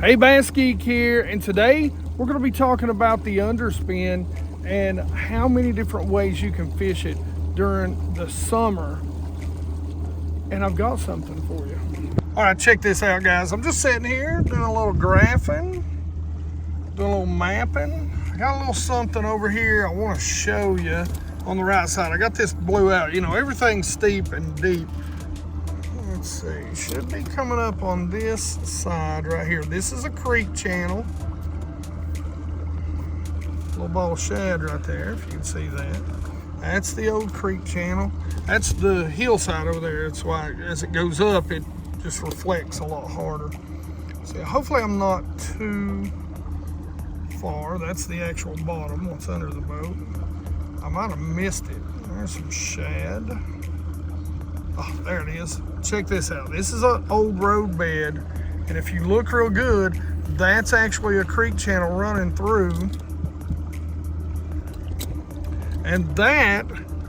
Hey, BassGeek here, and today we're going to be talking about the underspin and how many different ways you can fish it during the summer. And I've got something for you. All right, check this out, guys. I'm just sitting here doing a little graphing, doing a little mapping. I got a little something over here I want to show you on the right side. I got this blue out. You know, everything's steep and deep. Let's see, should be coming up on this side right here. This is a creek channel. Little ball of shad right there, if you can see that. That's the old creek channel. That's the hillside over there. That's why as it goes up, it just reflects a lot harder. So hopefully I'm not too far. That's the actual bottom, what's under the boat. I might have missed it. There's some shad. Oh, there it is. Check this out. This is an old road bed, and if you look real good, that's actually a creek channel running through, and that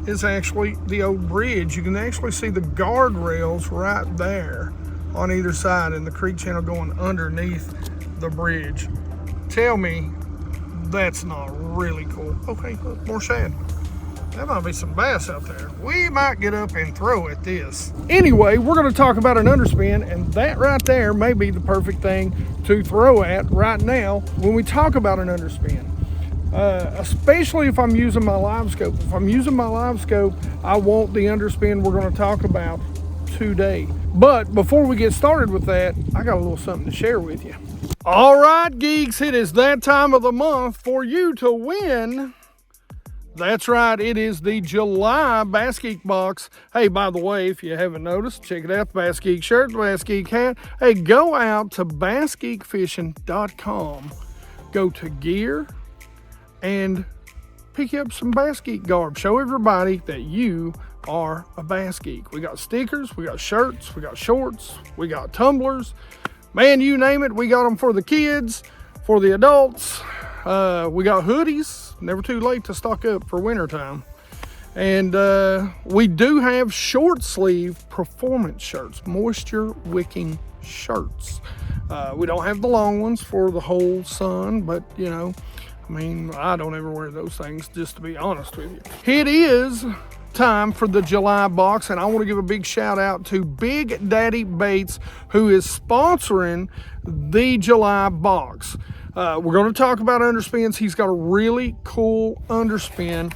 is actually the old bridge. You can actually see the guardrails right there on either side, and the creek channel going underneath the bridge. Tell me that's not really cool. Okay, look, more shad. That might be some bass out there. We might get up and throw at this. Anyway, we're going to talk about an underspin, and that right there may be the perfect thing to throw at right now when we talk about an underspin. Especially if I'm using my live scope. If I'm using my live scope, I want the underspin we're going to talk about today. But before we get started with that, I got a little something to share with you. All right, geeks, it is that time of the month for you to win. That's right, it is the July BassGeek box. Hey, by the way, if you haven't noticed, check it out, the BassGeek shirt, the BassGeek hat. Hey, go out to bassgeekfishing.com. Go to gear and pick up some BassGeek garb. Show everybody that you are a Bass Geek. We got stickers, we got shirts, we got shorts, we got tumblers. Man, you name it, we got them for the kids, for the adults. We got hoodies. Never too late to stock up for wintertime. And we do have short sleeve performance shirts, moisture wicking shirts. We don't have the long ones for the whole sun, but you know, I mean, I don't ever wear those things, just to be honest with you. It is time for the July box, and I want to give a big shout out to Big Daddy Baits, who is sponsoring the July box. We're going to talk about underspins. He's got a really cool underspin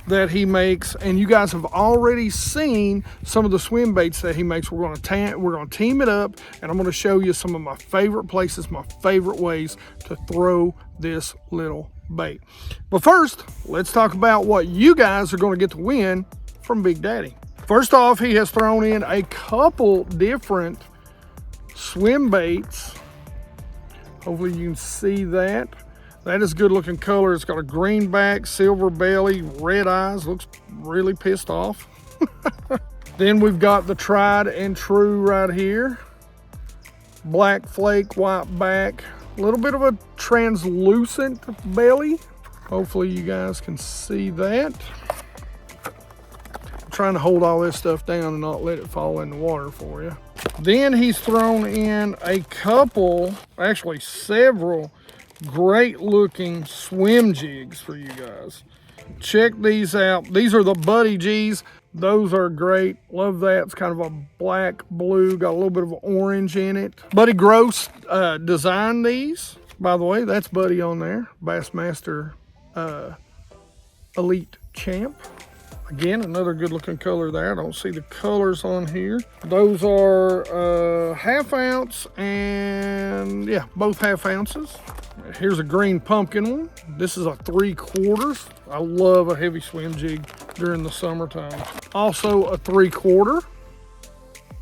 that he makes, and you guys have already seen some of the swim baits that he makes. We're going to team it up, and I'm going to show you some of my favorite places, my favorite ways to throw this little bait. But first, let's talk about what you guys are going to get to win from Big Daddy. First off, he has thrown in a couple different swim baits. Hopefully you can see that. That is good looking color. It's got a green back, silver belly, red eyes. Looks really pissed off. Then we've got the tried and true right here. Black flake, white back. A little bit of a translucent belly. Hopefully you guys can see that. I'm trying to hold all this stuff down and not let it fall in the water for you. Then he's thrown in a couple, actually several, great looking swim jigs for you guys. Check these out. These are the Buddy G's. Those are great. Love that. It's kind of a black blue, got a little bit of orange in it. Buddy Gross designed these. By the way, that's Buddy on there. Bassmaster Elite Champ. Again, another good looking color there. I don't see the colors on here. Those are half ounce and yeah, both half ounces. Here's a green pumpkin one. This is a 3/4. I love a heavy swim jig during the summertime. Also a 3/4.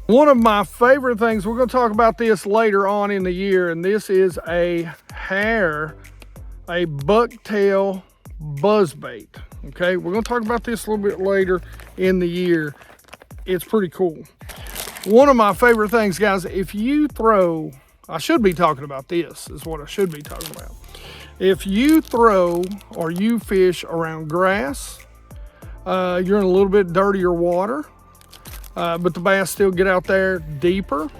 One of my favorite things, we're going to talk about this later on in the year, and this is a bucktail buzzbait. Okay, we're going to talk about this a little bit later in the year. It's pretty cool. One of my favorite things, guys, if you throw, I should be talking about this, is what I should be talking about. If you throw or you fish around grass, you're in a little bit dirtier water, but the bass still get out there deeper.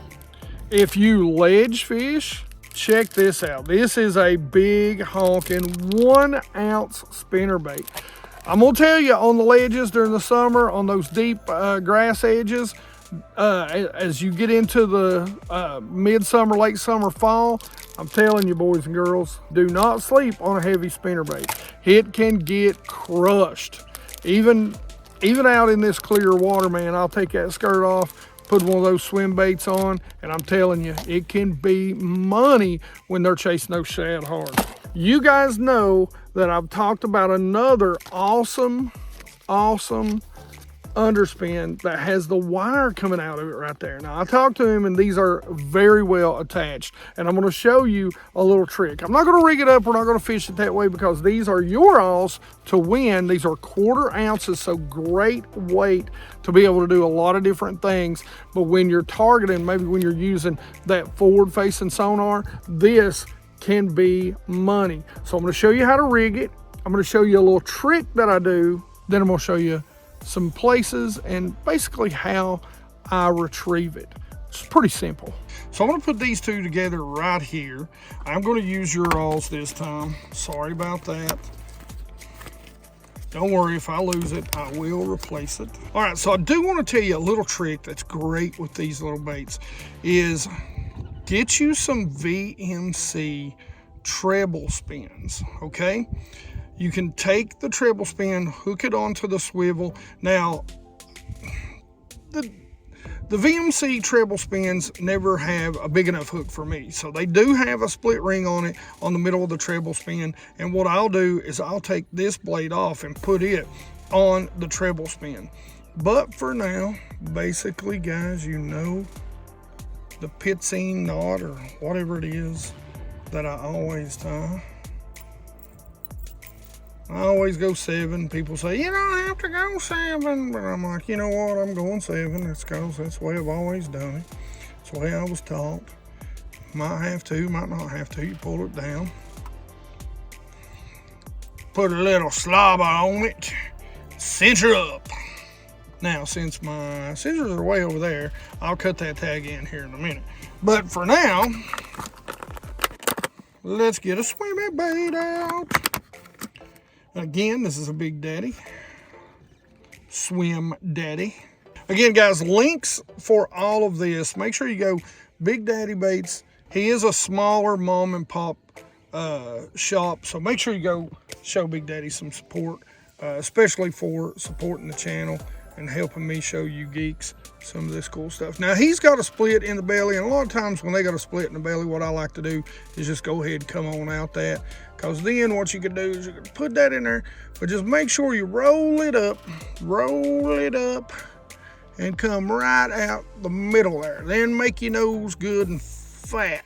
If you ledge fish, check this out. This is a big honking 1 ounce spinnerbait. I'm gonna tell you, on the ledges during the summer, on those deep grass edges, as you get into the midsummer, late summer, fall, I'm telling you, boys and girls, do not sleep on a heavy spinnerbait. It can get crushed. Even out in this clear water, man, I'll take that skirt off, put one of those swim baits on, and I'm telling you, it can be money when they're chasing those shad hard. You guys know that I've talked about another awesome underspin that has the wire coming out of it right there. Now, I talked to him, and these are very well attached, and I'm going to show you a little trick. I'm not going to rig it up. We're not going to fish it that way because these are your alls to win. These are 1/4 ounces, so great weight to be able to do a lot of different things. But when you're targeting, maybe when you're using that forward facing sonar, this can be money. So I'm going to show you how to rig it. I'm going to show you a little trick that I do. Then I'm going to show you some places and basically how I retrieve it. It's pretty simple. So I'm going to put these two together right here. I'm going to use your alls this time. Sorry about that. Don't worry, if I lose it, I will replace it. All right, so I do want to tell you a little trick that's great with these little baits is get you some VMC treble spins, okay? You can take the treble spin, hook it onto the swivel. Now, the VMC treble spins never have a big enough hook for me. So they do have a split ring on it on the middle of the treble spin. And what I'll do is I'll take this blade off and put it on the treble spin. But for now, basically, guys, you know, the pitzine knot or whatever it is that I always tie. I always go 7. People say, you don't have to go 7. But I'm like, you know what? I'm going 7. It's because that's the way I've always done it. It's the way I was taught. Might have to, might not have to. You pull it down. Put a little slobber on it. Cinch her up. Now, since my scissors are way over there, I'll cut that tag in here in a minute. But for now, let's get a swimming bait out. Again, this is a Big Daddy, Swim Daddy. Again, guys, links for all of this. Make sure you go Big Daddy Baits. He is a smaller mom and pop shop, so make sure you go show Big Daddy some support, especially for supporting the channel and helping me show you geeks some of this cool stuff. Now, he's got a split in the belly, and a lot of times when they got a split in the belly, what I like to do is just go ahead and come on out that, because then what you can do is you can put that in there, but just make sure you roll it up, and come right out the middle there. Then make your nose good and fat.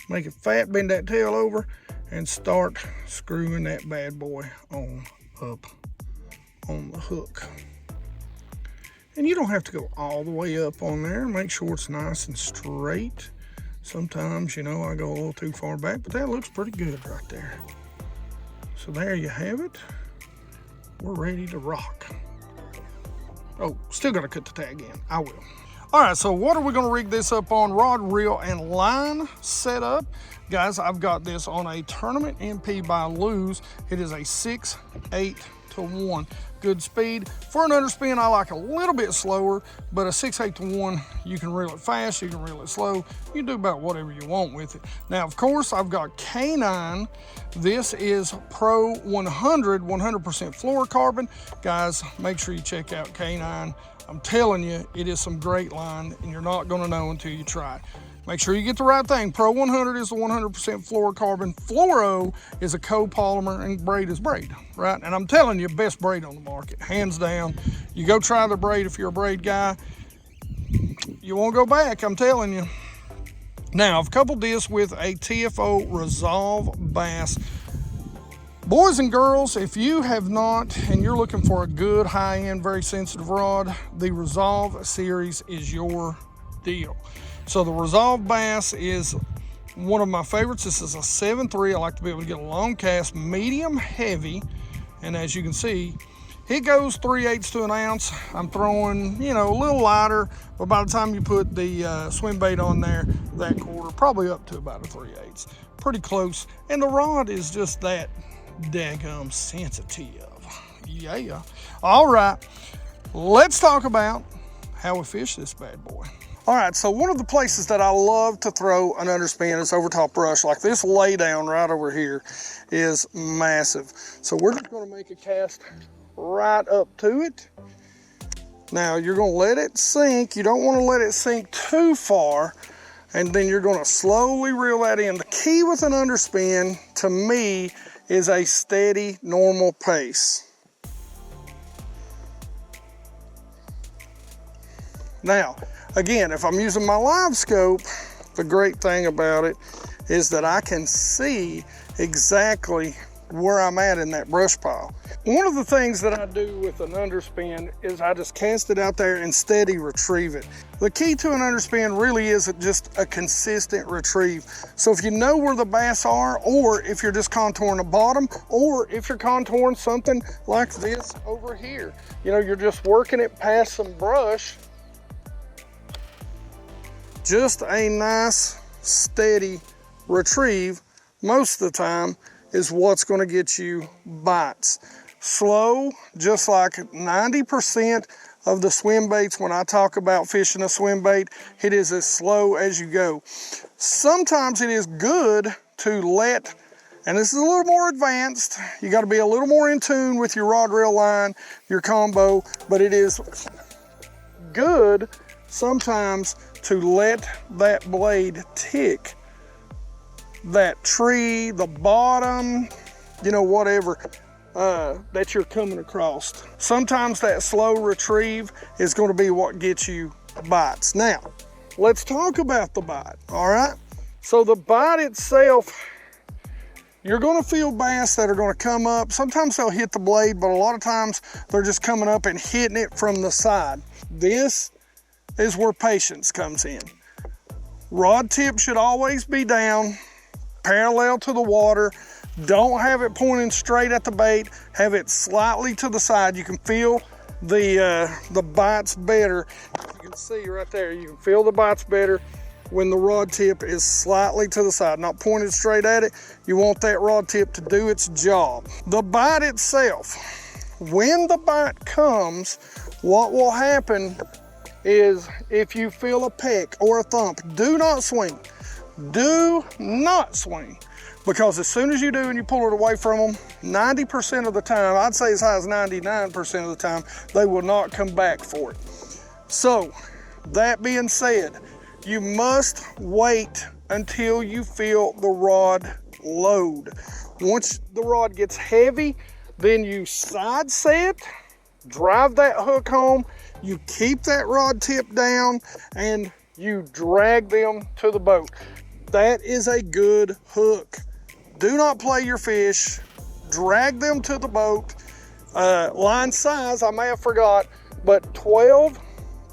Make it fat, bend that tail over, and start screwing that bad boy on up on the hook. And you don't have to go all the way up on there. Make sure it's nice and straight. Sometimes, you know, I go a little too far back, but that looks pretty good right there. So there you have it. We're ready to rock. Oh, still gotta cut the tag in. I will. All right, so what are we gonna rig this up on? Rod, reel, and line setup. Guys, I've got this on a Tournament MP by Luz. It is a 6/8-to-1. Good speed. For an underspin, I like a little bit slower, but a 6/8-to-1, you can reel it fast, you can reel it slow. You can do about whatever you want with it. Now, of course, I've got K9. This is Pro 100% fluorocarbon. Guys, make sure you check out K9. I'm telling you, it is some great line, and you're not gonna know until you try it. Make sure you get the right thing. Pro 100 is the 100% fluorocarbon. Fluoro is a copolymer, and braid is braid, right? And I'm telling you, best braid on the market, hands down. You go try the braid if you're a braid guy. You won't go back, I'm telling you. Now, I've coupled this with a TFO Resolve Bass. Boys and girls, if you have not, and you're looking for a good high-end, very sensitive rod, the Resolve series is your deal. So the Resolve Bass is one of my favorites. This is a 7.3. I like to be able to get a long cast, medium heavy, and as you can see, It goes 3/8 to an ounce. I'm throwing, you know, a little lighter, but by the time you put the swim bait on there, that quarter, probably up to about a 3/8. Pretty close. And the rod is just that daggum sensitive. Yeah. All right, let's talk about how we fish this bad boy. All right, so one of the places that I love to throw an underspin is over top brush. Like this lay down right over here is massive. So we're just gonna make a cast right up to it. Now you're gonna let it sink. You don't wanna let it sink too far, and then you're gonna slowly reel that in. The key with an underspin, to me, is a steady, normal pace. Now, again, if I'm using my live scope, the great thing about it is that I can see exactly where I'm at in that brush pile. One of the things that I do with an underspin is I just cast it out there and steady retrieve it. The key to an underspin really is just a consistent retrieve. So if you know where the bass are, or if you're just contouring the bottom, or if you're contouring something like this over here, you know, you're just working it past some brush, just a nice steady retrieve most of the time is what's going to get you bites. Slow, just like 90% of the swim baits. When I talk about fishing a swim bait, it is as slow as you go. Sometimes it is good to let, and this is a little more advanced, you got to be a little more in tune with your rod reel line, your combo, but it is good sometimes to let that blade tick that tree, the bottom, you know, whatever that you're coming across. Sometimes that slow retrieve is going to be what gets you bites. Now, let's talk about the bite, all right? So the bite itself, you're going to feel bass that are going to come up. Sometimes they'll hit the blade, but a lot of times they're just coming up and hitting it from the side. This is where patience comes in. Rod tip should always be down, parallel to the water. Don't have it pointing straight at the bait. Have it slightly to the side. You can feel the bites better. You can see right there, you can feel the bites better when the rod tip is slightly to the side, not pointed straight at it. You want that rod tip to do its job. The bite itself, when the bite comes, what will happen is if you feel a peck or a thump, do not swing. Do not swing, because as soon as you do and you pull it away from them, 90% of the time, I'd say as high as 99% of the time, they will not come back for it. So that being said, you must wait until you feel the rod load. Once the rod gets heavy, then you side set, drive that hook home, you keep that rod tip down, and you drag them to the boat. That is a good hook. Do not play your fish. Drag them to the boat. Line size, I may have forgot, but 12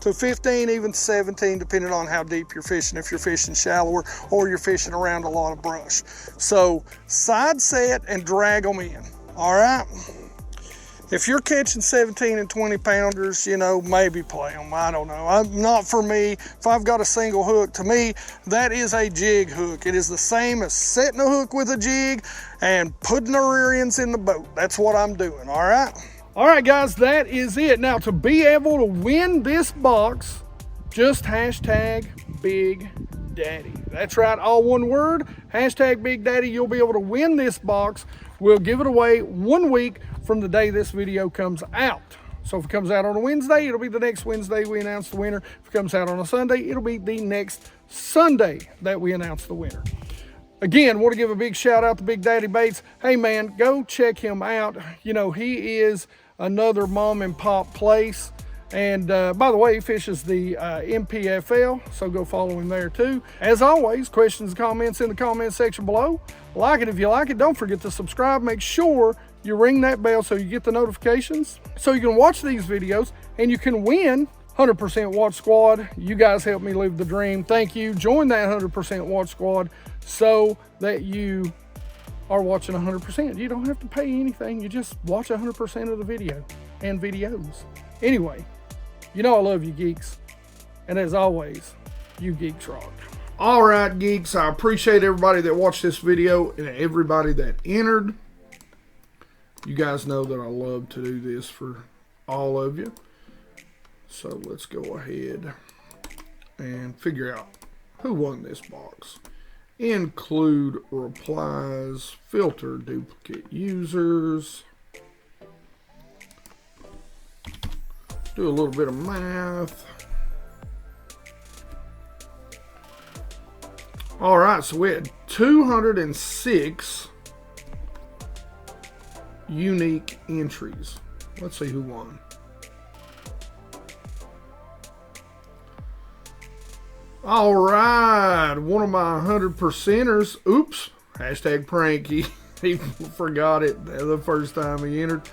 to 15, even 17, depending on how deep you're fishing, if you're fishing shallower or you're fishing around a lot of brush. So side set and drag them in, all right? If you're catching 17 and 20 pounders, you know, maybe play them. I don't know. Not for me. If I've got a single hook, to me, that is a jig hook. It is the same as setting a hook with a jig and putting the rear ends in the boat. That's what I'm doing, all right? All right, guys, that is it. Now, to be able to win this box, just hashtag Big Daddy. That's right, all one word, hashtag Big Daddy. You'll be able to win this box. We'll give it away 1 week from the day this video comes out. So if it comes out on a Wednesday, it'll be the next Wednesday we announce the winner. If it comes out on a Sunday, it'll be the next Sunday that we announce the winner. Again, want to give a big shout out to Big Daddy Baits. Hey man, go check him out. You know, he is another mom and pop place. And by the way, he fishes the MPFL, so go follow him there too. As always, questions and comments in the comment section below. Like it if you like it. Don't forget to subscribe. Make sure you ring that bell so you get the notifications, so you can watch these videos and you can win 100% Watch Squad. You guys help me live the dream. Thank you. Join that 100% Watch Squad so that you are watching 100%. You don't have to pay anything. You just watch 100% of the video. and videos. Anyway, you know I love you geeks. And as always, you geeks rock. All right, geeks, I appreciate everybody that watched this video and everybody that entered. You guys know that I love to do this for all of you. So let's go ahead and figure out who won this box. Include replies, filter duplicate users. Do a little bit of math. All right, so we had 206 unique entries. Let's see who won. All right, one of my 100%ers. Oops, hashtag prank. He forgot it the first time he entered.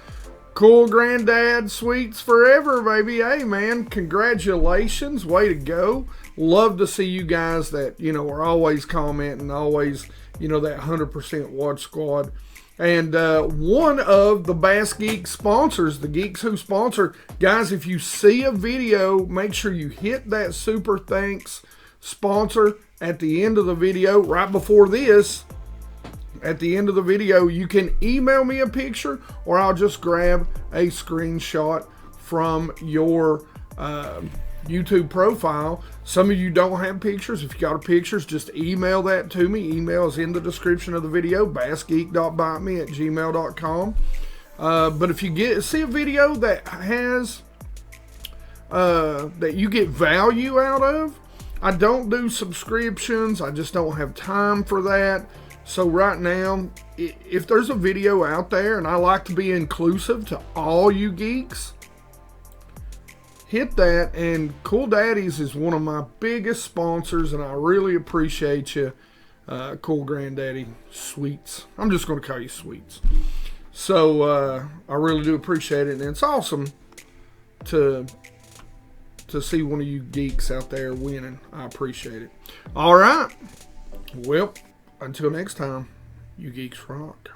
Cool Granddad Sweets Forever, baby. Hey, man, congratulations. Way to go. Love to see you guys that, you know, are always commenting, always, you know, that 100% watch squad. And one of the BassGeek sponsors, the Geeks Who sponsor, guys, if you see a video, make sure you hit that super thanks sponsor at the end of the video, right before this. At the end of the video, you can email me a picture, or I'll just grab a screenshot from your YouTube profile. Some of you don't have pictures. If you got pictures, just email that to me. Email is in the description of the video, bassgeek.biteme@gmail.com. But if you see a video that has that you get value out of, I don't do subscriptions. I just don't have time for that. So right now, if there's a video out there, and I like to be inclusive to all you geeks, hit that. And Cool Daddies is one of my biggest sponsors, and I really appreciate you, Cool Granddaddy Sweets. I'm just going to call you Sweets. So I really do appreciate it, and it's awesome to see one of you geeks out there winning. I appreciate it. All right. Well, until next time, you geeks rock.